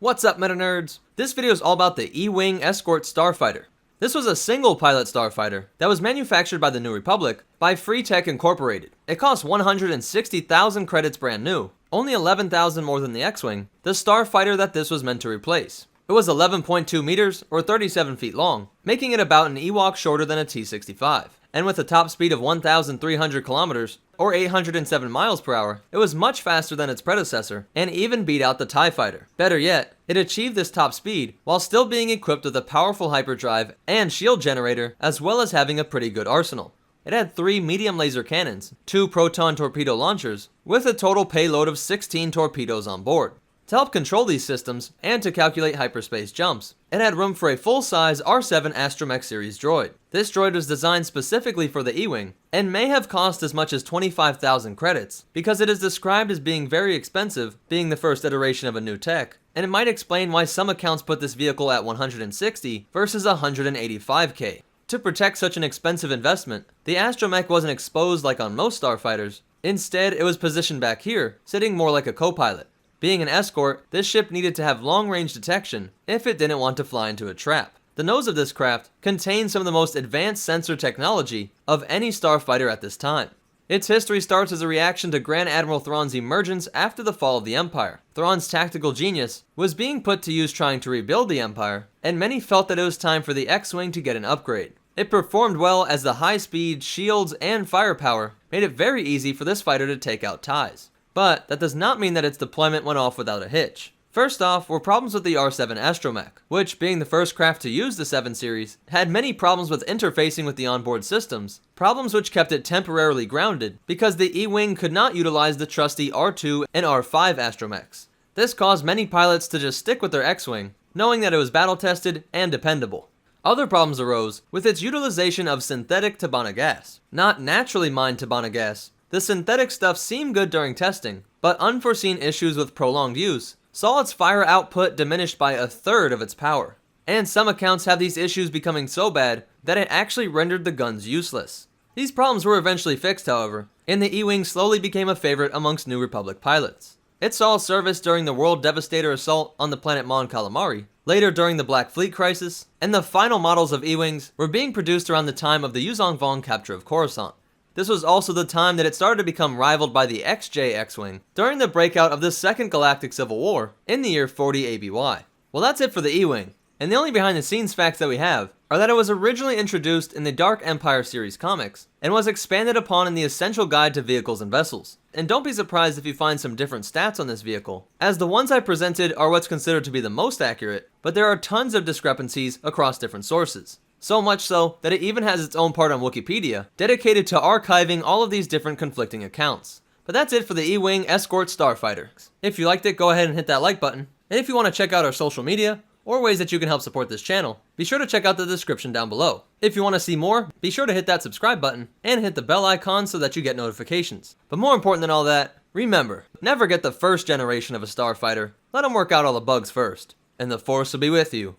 What's up, meta nerds? This video is all about the E-Wing Escort Starfighter. This was a single pilot starfighter that was manufactured by the New Republic by Free Tech Incorporated. It cost 160,000 credits brand new, only 11,000 more than the X-Wing, the starfighter that this was meant to replace. It was 11.2 meters or 37 feet long, making it about an Ewok shorter than a T-65. And with a top speed of 1,300 kilometers or 807 miles per hour, it was much faster than its predecessor and even beat out the TIE Fighter. Better yet, it achieved this top speed while still being equipped with a powerful hyperdrive and shield generator, as well as having a pretty good arsenal. It had 3 medium laser cannons, 2 proton torpedo launchers, with a total payload of 16 torpedoes on board. To help control these systems, and to calculate hyperspace jumps, it had room for a full-size R7 Astromech series droid. This droid was designed specifically for the E-Wing, and may have cost as much as 25,000 credits, because it is described as being very expensive, being the first iteration of a new tech, and it might explain why some accounts put this vehicle at 160 versus 185k. To protect such an expensive investment, the Astromech wasn't exposed like on most starfighters. Instead, it was positioned back here, sitting more like a co-pilot. Being an escort, this ship needed to have long-range detection if it didn't want to fly into a trap. The nose of this craft contains some of the most advanced sensor technology of any starfighter at this time. Its history starts as a reaction to Grand Admiral Thrawn's emergence after the fall of the Empire. Thrawn's tactical genius was being put to use trying to rebuild the Empire, and many felt that it was time for the X-Wing to get an upgrade. It performed well as the high speed, shields, and firepower made it very easy for this fighter to take out TIEs. But that does not mean that its deployment went off without a hitch. First off were problems with the R7 Astromech, which, being the first craft to use the 7 series, had many problems with interfacing with the onboard systems, problems which kept it temporarily grounded because the E-Wing could not utilize the trusty R2 and R5 Astromechs. This caused many pilots to just stick with their X-Wing, knowing that it was battle-tested and dependable. Other problems arose with its utilization of synthetic Tabana gas, not naturally mined Tabana gas. The synthetic stuff seemed good during testing, but unforeseen issues with prolonged use saw its fire output diminished by 1/3 of its power. And some accounts have these issues becoming so bad that it actually rendered the guns useless. These problems were eventually fixed, however, and the E-Wing slowly became a favorite amongst New Republic pilots. It saw service during the World Devastator assault on the planet Mon Calamari, later during the Black Fleet crisis, and the final models of E-Wings were being produced around the time of the Yuzong Vong capture of Coruscant. This was also the time that it started to become rivaled by the XJ X-Wing during the breakout of the Second Galactic Civil War in the year 40 ABY. Well, that's it for the E-Wing, and the only behind-the-scenes facts that we have are that it was originally introduced in the Dark Empire series comics and was expanded upon in the Essential Guide to Vehicles and Vessels. And don't be surprised if you find some different stats on this vehicle, as the ones I presented are what's considered to be the most accurate, but there are tons of discrepancies across different sources. So much so that it even has its own part on Wikipedia, dedicated to archiving all of these different conflicting accounts. But that's it for the E-Wing Escort Starfighter. If you liked it, go ahead and hit that like button. And if you want to check out our social media, or ways that you can help support this channel, be sure to check out the description down below. If you want to see more, be sure to hit that subscribe button, and hit the bell icon so that you get notifications. But more important than all that, remember, never get the first generation of a starfighter. Let them work out all the bugs first. And the Force will be with you,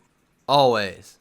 always.